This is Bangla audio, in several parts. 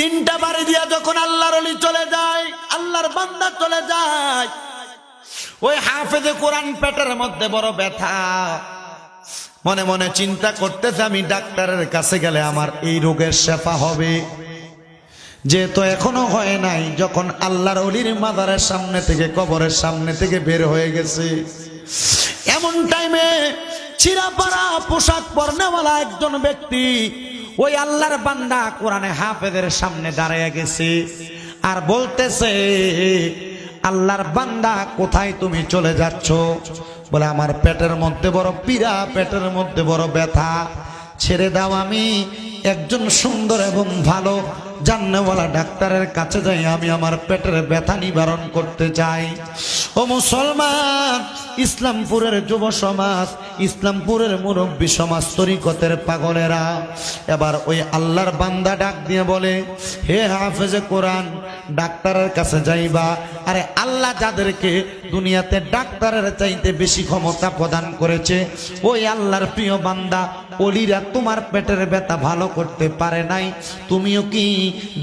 তিনটা বাড়ি দিয়া যখন আল্লাহর ওলি চলে যায়, আল্লাহর বান্দা চলে যায়, ওই হাফেজে কোরআন পেটের মধ্যে বড় ব্যথা, মনে মনে চিন্তা করতেছে আমি ডাক্তারের কাছে গেলে আমার এই রোগের শেফা হবে, যেহেতু এখনো হয় নাই। যখন আল্লাহর ওলির মাজারের সামনে থেকে, কবরের সামনে থেকে বের হয়ে গেছে, এমন টাইমে চিরাপাড়া পোশাক পরনেওয়ালা একজন ব্যক্তি ওই আল্লাহর বান্দা কোরআনে হাফেজের সামনে দাঁড়িয়ে গেছে আর বলতেছে, আল্লাহর বান্দা কোথায় তুমি চলে যাচ্ছ? বলে আমার পেটের মধ্যে বড় পীড়া, পেটের মধ্যে বড় ব্যথা, ছেড়ে দাও, আমি একজন সুন্দর এবং ভালো জান্নাতওয়ালা ডাক্তারের কাছে যাই, আমি আমার পেটের ব্যথা নিবারণ করতে চাই। ও মুসলমান, ইসলামপুরের যুব সমাজ, ইসলামপুরের মুরব্বী সমাজ, তরিকতের পাগলেরা, এবার ওই আল্লাহর বান্দা ডাক দিয়ে বলে, হে হাফেজে কোরআন, ডাক্তারের কাছে যাইবা? আরে আল্লাহ যাদেরকে দুনিয়াতে ডাক্তারের চাইতে বেশি ক্ষমতা প্রদান করেছে, ওই আল্লাহর প্রিয় বান্দা ওলিরা তোমার পেটের ব্যথা ভালো করতে পারে নাই, তুমিও কি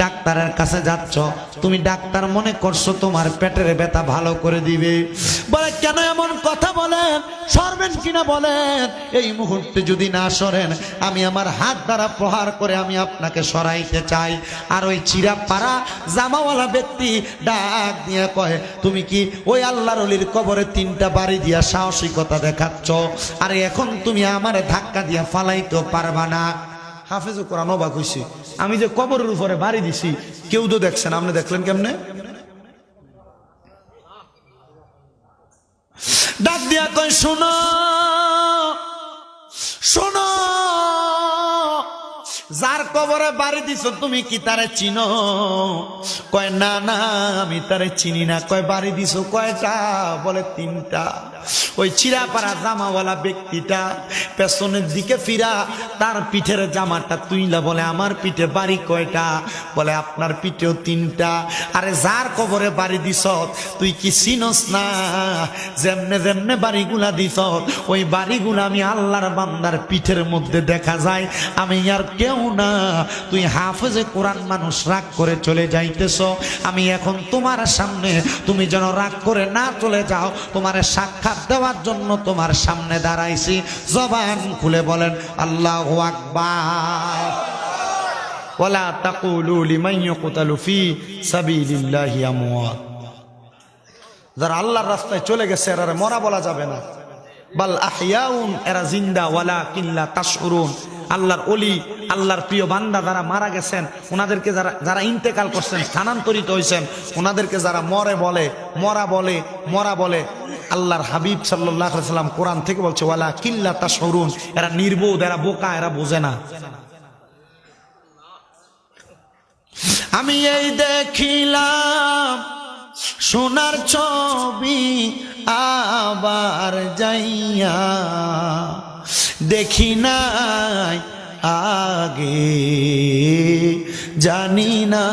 ডাক্তারের কাছে যাচ্ছ? তুমি ডাক্তার মনে করছো তোমার পেটের ব্যথা ভালো করে দিবে? বলে কেন এমন কথা বলেন? সরবেন কিনা বলেন? এই মুহূর্তে যদি না সরেন, আমি আমার হাত দ্বারা প্রহার করে আমি আপনাকে সরাইতে চাই। আর ওই চিরাপাড়া জামাওয়ালা ব্যক্তি ডাক দিয়ে কয়, তুমি কি ওই আল্লাহর ওলির কবরে তিনটা বাড়ি দিয়া সাহসিকতা দেখাচ্ছ? আরে এখন তুমি আমারে ধাক্কা দিয়া ফালাইতেও পারবা না। হাফেজে কোরআন অবাক হইছে, আমি যে কবরের উপরে বাড়ি দিছি, কেউ তো দেখছেন, আপনি দেখলেন কেমনে? ডাক দিয়া কয়, শোনো শোনো, যার কবরে বাড়ি দিছ তুমি কি তারে চিনো? কয় না না, আমি তারে চিনি না। কয় বাড়ি দিছ কয়টা? বলে তিনটা। ওই চিরাপাড়া জামাওয়ালা ব্যক্তিটা পেছনের দিকে ফিরা তার পিঠের জামাটা তুইলা বলে, আমার পিঠে বাড়ি কয়টা? বলে আপনার পিঠেও তিনটা। আরে যার কবরে বাড়ি দিছ তুই কি চিনস না? যেমনে যেমনে বাড়িগুলা দিছ ওই বাড়িগুলা আমি আল্লাহর বান্দার পিঠের মধ্যে দেখা যায়, আমি আর কেউ না। তুই হাফেজে কোরআন মানুষ, রাগ করে চলে যাইতেছ, আমি এখন তোমার সামনে, তুমি যেন রাগ করে না চলে যাও, তোমার সাক্ষাৎ দেওয়ার জন্য তোমার সামনে দাঁড়াইছি। জবান খুলে বলেন আল্লাহু আকবার। ওয়ালা তাকুলু লিমান ইয়ুকতালু ফি সাবিলিল্লাহি আমওয়াত। যারা আল্লাহর রাস্তায় চলে গেছে এরা মরা বলা যাবে না, বাল আহইয়াউন, এরা জিন্দা, ওয়ালাকিন লা তাশউরুন। আল্লাহর ওলি, আল্লাহর প্রিয় বান্দা যারা মারা গেছেন, ওনাদেরকে যারা ইন্তেকাল করছেন, স্থানান্তরিত হয়েছেন, ওনাদেরকে যারা মরা বলে, আল্লাহর হাবিব সাল্লাল্লাহু আলাইহি সাল্লাম কোরআন থেকে বলছে, ওয়ালাকিন লা তাশউরুন, এরা নির্বোধ, এরা বোকা, এরা বোঝে না। আমি এই দেখিলাম সোনার ছবি, আবার যাইয়া দেখি নাই আগে, জানি না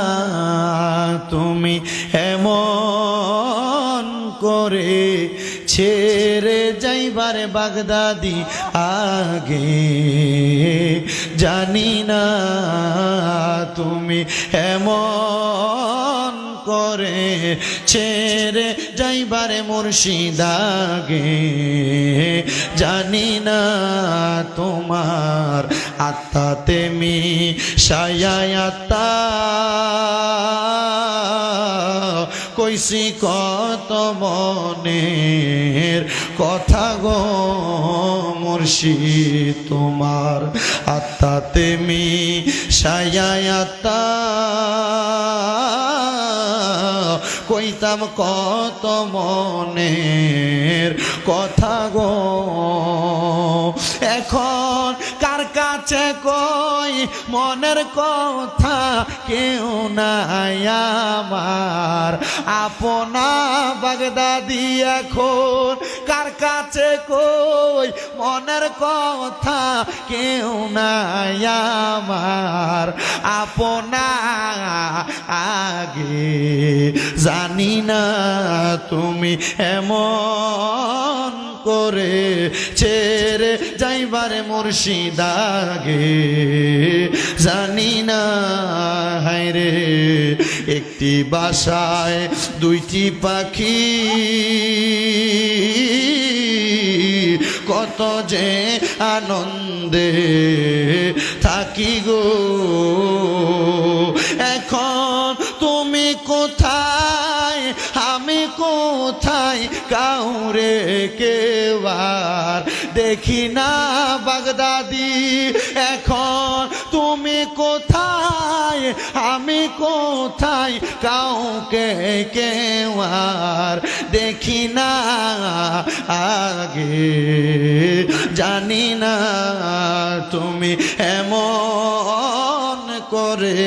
তুমি এমন করে ছেড়ে যাইবারে বাগদাদি আগে, জানি না তুমি এমন করে ছেড়ে যাইবারে মুর্শিদ আগে, জানি না তোমার আত্মাতে মিশায়াতা কইছি কত মনের কথা গো মুর্শিদ, তোমার আত্মাতে মিশায়াতা কইতাম কত মনের কথা গো। এখন কার কাছে কই মনের কথা, কেউ নাই আমার আপনা বাগদাদি। এখন কার কাছে কই মনের কথা, কেউ নাই আমার আপনা আগে, জানি না তুমি এমন করে ছেড়ে যাইবার মুর্শিদ আগে জানি না হায় রে একটি বাসায় দুইটি পাখি কত যে আনন্দে থাকি গো এখন তুমি কোথায় আমি কোথায় কাউরে কেবার দেখি না বাগদাদি এখন তুমি কোথায় আমি কোথায় কাউকে কেবার দেখি না আগে জানি না তুমি এমন করে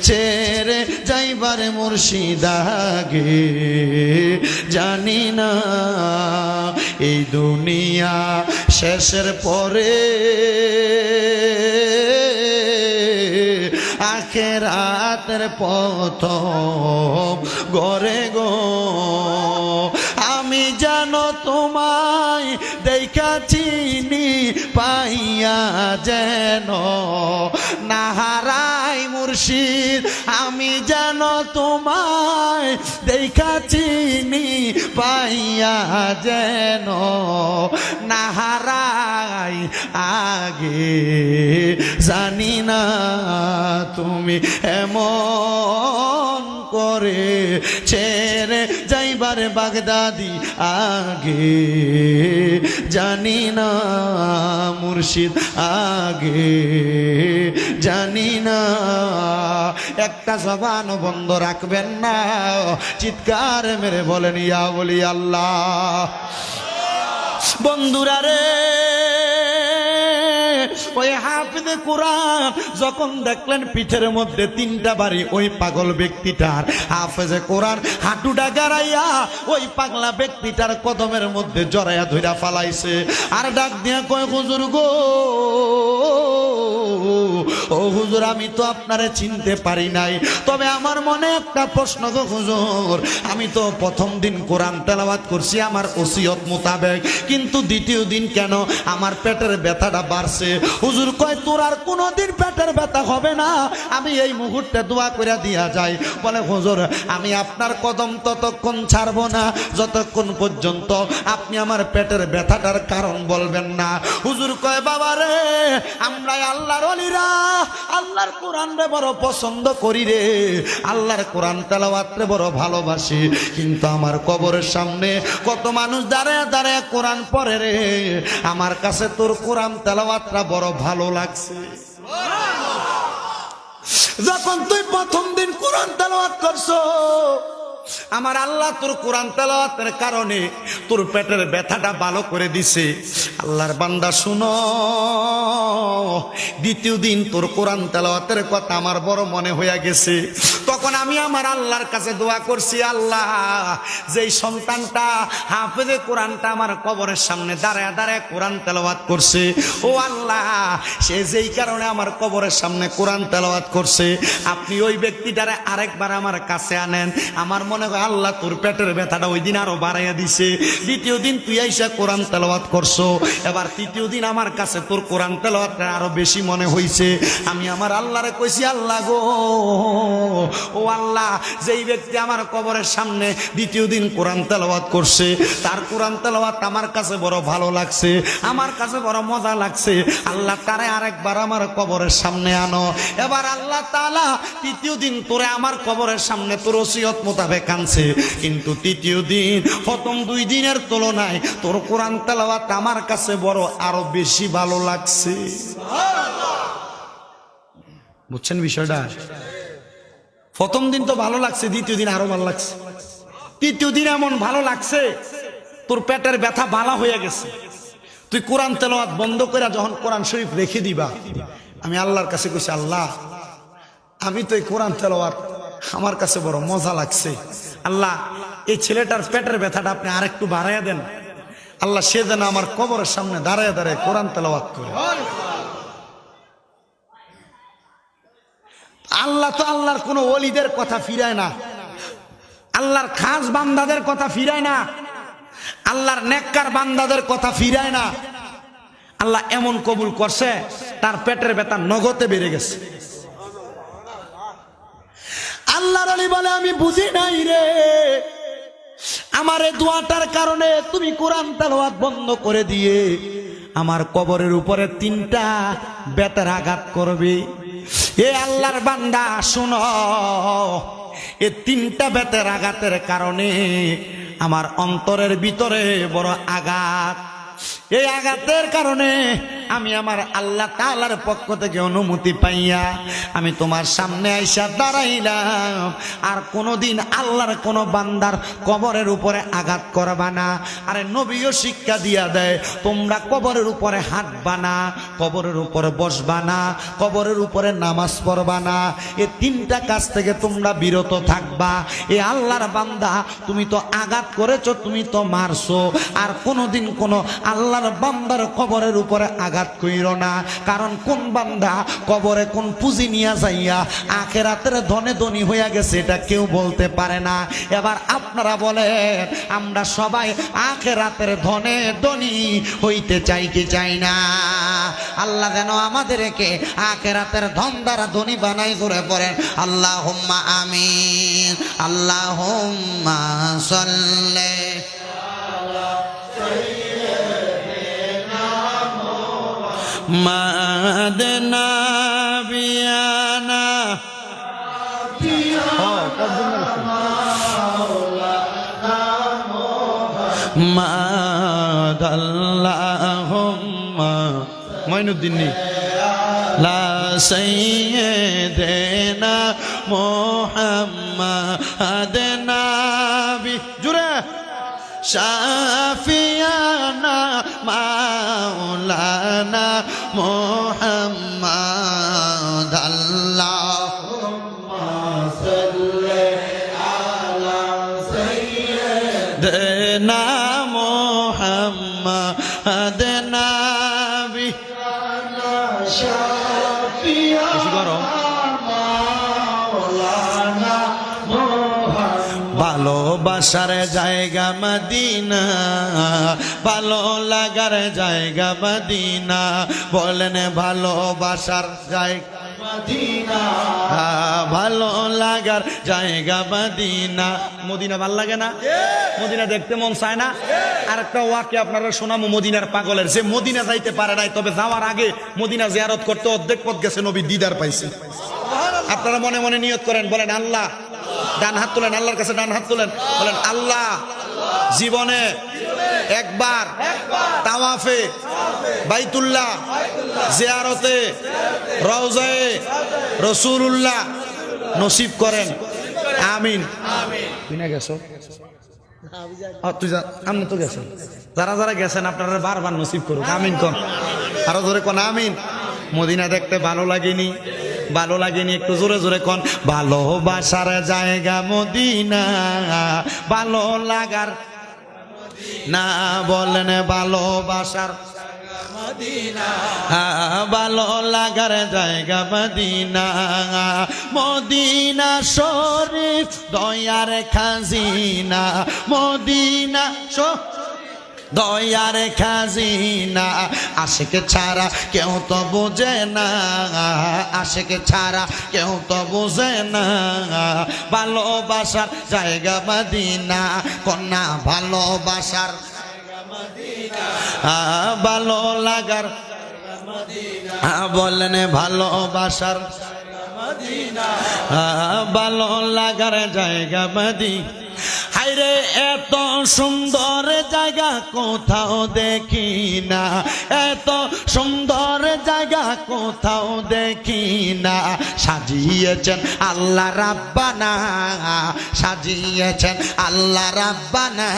ছেড়ে যাইবার মুর্শিদ আগে জানি না এই দুনিয়া শেষের পরে আখেরাতের প্রথম ঘরে গো আমি জানো তোমায় দেখা চিনি পাইয়া যেন না হারাই মুর্শিদ আমি জানো তোমায় দেখা চিনি পাইয়া যেন না হারাই আগে জানি না তুমি এমন করে ছেড়ে যাইবার বাগদাদি আগে জানি না মুর্শিদ আগে জানি না একটা জবান বন্ধ রাখবেন না চিৎকার মেরে বলেন ইয়া বলি আল্লাহ বন্ধুরা রে ওই হাফিজে কোরআন যখন দেখলেন পিঠের মধ্যে তিনটা বাড়ি ওই পাগল ব্যক্তিটার হাফিজে কোরআন হাঁটুটা গাড়াইয়া ওই পাগলা ব্যক্তিটার কদমের মধ্যে জড়াইয়া ধইরা ফালাইছে আর ডাক দিয়া কয় হুজুর গো ও হুজুর আমি তো আপনারে চিনতে পারি নাই তবে আমার মনে একটা প্রশ্ন গো হুজুর আমি তো প্রথম দিন কোরআন তেলাওয়াত করছি আমার ওসিয়ত মোতাবেক কিন্তু দ্বিতীয় দিন কেন আমার পেটের ব্যথাটা বাড়ছে হুজুর কয় তোর আর কোনোদিন পেটের ব্যথা হবে না আমি এই মুহূর্তে দোয়া করে দিয়া যাই বলে হুজুর আমি আপনার কদম ততক্ষণ ছাড়বো না যতক্ষণ পর্যন্ত আপনি আমার পেটের ব্যথাটার কারণ বলবেন না হুজুর কয় বাবা রে আমরা আল্লাহর ওলিরা আল্লাহর কোরআন রে বড় পছন্দ করি রে আল্লাহর কোরআন তেলাওয়াত রে বড় ভালোবাসি কিন্তু আমার কবরের সামনে কত মানুষ দাঁড়ায় দাঁড়ায় কোরআন পড়ে রে আমার কাছে তোর কোরআন তেলাওয়াতটা বড় ভালো লাগছে যখন তুই প্রথম দিন কোরআন তেলাওয়াত করছো আমার আল্লাহ তোর কোরআন তেলাওয়াতের কারণে তোর পেটের ব্যথাটা ভালো করে দিছে আল্লাহর বান্দা শুনো দ্বিতীয় দিন তোর কোরআন তেলাওয়াতের কথা আমার বড় মনে হয়ে গেছে তখন আমি আমার আল্লাহর কাছে দোয়া করছি আল্লাহ যেই সন্তানটা হাফেজে কোরআনটা আমার কবরের সামনে দাঁড়ায় দাঁড়ায় কোরআন তেলাওয়াত করছে ও আল্লাহ সে যেই কারণে আমার কবরের সামনে কোরআন তেলাওয়াত করছে আপনি ওই ব্যক্তিটারে আরেকবার আমার কাছে আনেন আমার মনে হয় আল্লাহ তোর পেটের ব্যথাটা ওই দিন আরো বাড়াইয়া দিছে দ্বিতীয় দিন তুই আইসা কোরআন তেলাওয়াত করছো এবার তৃতীয় দিন আমার কাছে তোর কোরআন তেলাওয়াতটা আরো বেশি মনে হইছে আমি আমার আল্লাহরে কইছি আল্লাহ গো ও আল্লাহ যেই ব্যক্তি আমার কবরের সামনে দ্বিতীয় দিন কোরআন তেলাওয়াত করছে তার কোরআন তেলাওয়াত আমার কাছে বড় ভালো লাগছে আমার কাছে বড় মজা লাগছে আল্লাহ তারে আরেকবার আমার কবরের সামনে আনো এবার আল্লাহ তাআলা তৃতীয় দিন তোরে আমার কবরের সামনে তোর ওসিয়ত মোতাবেক আনছে কিন্তু তৃতীয় দিন প্রথম দুই দিনের তুলনায় তোর কোরআন তেলাওয়াত আমার কাছে বড় আরো বেশি ভালো লাগছে বুঝছেন বিষয়টা প্রথম দিন তো ভালো লাগছে দ্বিতীয় দিন আরো ভালো লাগছে তৃতীয় দিন এমন ভালো লাগছে তোর পেটের ব্যথা ভালো হয়ে গেছে তুই কোরআন তেলাওয়াত বন্ধ করে যখন কোরআন শরীফ রেখে দিবা আমি আল্লাহর কাছে কইছি আল্লাহ আমি তো এই কোরআন তেলাওয়াত আমার কাছে বড় মজা লাগছে আল্লাহ এই ছেলেটার পেটের ব্যথাটা আপনি আরেকটু বাড়াইয়া দেন আল্লাহ সে যেন আমার কবরের সামনে দাঁড়ায় দাঁড়ায় কোরআন তেলাওয়াত করে আল্লাহ তো আল্লাহর কোন ওলিদের কথা ফিরায় না আল্লাহর খাস বান্দাদের কথা ফিরায় না আল্লাহর নেককার বান্দাদের কথা ফিরায় না। আল্লাহ এমন কবুল করছে, তার পেটের ব্যথা নগদে বেড়ে গেছে। আল্লাহর ওলি বলে, আমি বুঝি নাই রে, আমার এই দোয়াটার কারণে তুমি কোরআন তেলাওয়াত বন্ধ করে দিয়ে আমার কবরের উপরে 3টা বেতের আঘাত করবে। এ আল্লাহর বান্দা শুনো, এই 3টা বেতের আঘাতের কারণে আমার অন্তরের ভিতরে বড় আঘাত। এই আঘাতের কারণে আমি আমার আল্লাহ তাআলার পক্ষ থেকে অনুমতি পাইয়া আমি তোমার সামনে আইসা দাঁড়াইলাম। আর কোনোদিন আল্লাহর কোন বান্দার কবরের উপরে আঘাত করবা না। আরে নবীও শিক্ষা দিয়া দেয়, তোমরা কবরের উপরে হাঁটবা না, কবরের উপরে বসবা না, কবরের উপরে নামাজ পড়বা না। এই 3টা কাজ থেকে তোমরা বিরত থাকবা। এ আল্লাহর বান্দা, তুমি তো আঘাত করেছো, তুমি তো মারছো, আর কোনোদিন কোনো আল্লাহর বান্দার কবরের উপরে আঘাত কইরো না। কারণ কোন বান্দা কবরে কোন পুঁজি নিয়ে যাইয়া আখিরাতের ধনে ধনী হইয়া গেছে এটা কেউ বলতে পারে না। এবার আপনারা বলেন, আমরা সবাই আখিরাতের ধনে ধনী হইতে চাই কি চাই না? আল্লাহ যেন আমাদেরকে আখিরাতের ধন দ্বারা ধনী বানাই করে পড়েন আল্লাহুম্মা আমিন। আল্লাহুম্মা সাল্লি মাদনা বিয়ানা মাদাল্লাহুম্মা মঈনুদ্দিন লা সাইয়্যিদিনা মুহাম্মাদ নাবি জুরে শাফিয়ানা মাওলানা মুহাম্মাদ আল্লাহুম্মা সাল্লি আলা সাইয়্যিদিনা মুহাম্মাদ নাবি শাফিয়ানা মাওলানা ভালোবাসার জায়গা মদিনা, ভালো লাগার জায়গা মদিনা। বলেন ভালোবাসার জায়গা মদিনা, ভালো লাগার জায়গা মদিনা। মদিনা ভাল লাগে না? মদিনা দেখতে মন চায় না? আর একটা ওয়াকে আপনারা শোনামো মদিনার পাগলের, যে মদিনা যাইতে পারে নাই, তবে যাওয়ার আগে মদিনা জিয়ারত করতে অর্ধেক পথ গেছে, নবী দিদার পাইছে। আপনারা মনে মনে নিয়ত করেন, বলেন আল্লাহ, ডান হাত তুলেন, আল্লাহর কাছে ডান হাত তুলেন, বলেন আল্লাহ জীবনে একবার তাওয়াফে বাইতুল্লাহ জিয়ারতে রওজায়ে রাসূলুল্লাহ নসিব করেন, আমিন। তুই না গেছো? তুই আপনি তো গেছেন, যারা যারা গেছেন আপনারা বারবার নসিব করুন, আমিন কোন, আরো জোরে কোন আমিন। মদিনা দেখতে ভালো লাগেনি? ভালো লাগেনি? একটু জোরে জোরে কোন। ভালোবাসার জায়গা মদিনা, ভালো লাগার না, বলেন ভালোবাসার মদিনা, ভালো লাগার জায়গা মদিনা। মদিনা শরীফ দয়ার খাজিনা, মদিনা দয়ার খাজিনা। আশিক ছাড়া কেউ তো বোঝে না, আশিক ছাড়া কেউ তো বোঝে না। ভালোবাসার জায়গা মদিনা, কন্যা ভালোবাসার ভালো লাগার বলেন ভালোবাসার ভালো লাগার জায়গা মদিনা। হায়রে এত সুন্দর জায়গা কোথাও দেখি না, এত সুন্দর জায়গা কোথাও দেখি না। সাজিয়েছেন আল্লাহ রাব্বানা, সাজিয়েছেন আল্লাহ রাব্বানা।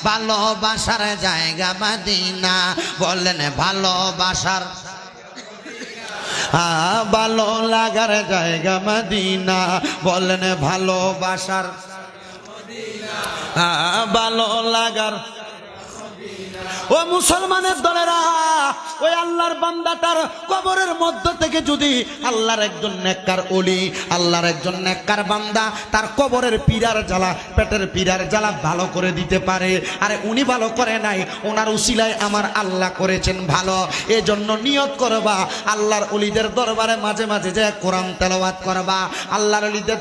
ভালোবাসার জায়গা মদিনা, বলেন ভালোবাসার ভালো লাগার জায়গা মদিনা, বলেন ভালোবাসার ভালো লাগার ও মুসলমানের দলেরা, ওই আল্লাহর বান্দাটার কবরের মধ্য থেকে যদি আল্লাহর একজন নেককার ওলি, আল্লাহর একজন নেককার বান্দা তার কবরের পীড়ার জ্বালা, পেটের পীড়ার জ্বালা ভালো করে দিতে পারে, আরে উনি ভালো করে নাই, ওনার উসিলায় আমার আল্লাহ করেছেন ভালো। এজন্য নিয়ত করবা আল্লাহর ওলিদের দরবারে মাঝে মাঝে যে কোরআন তেলাওয়াত করবা, আল্লাহর ওলিদের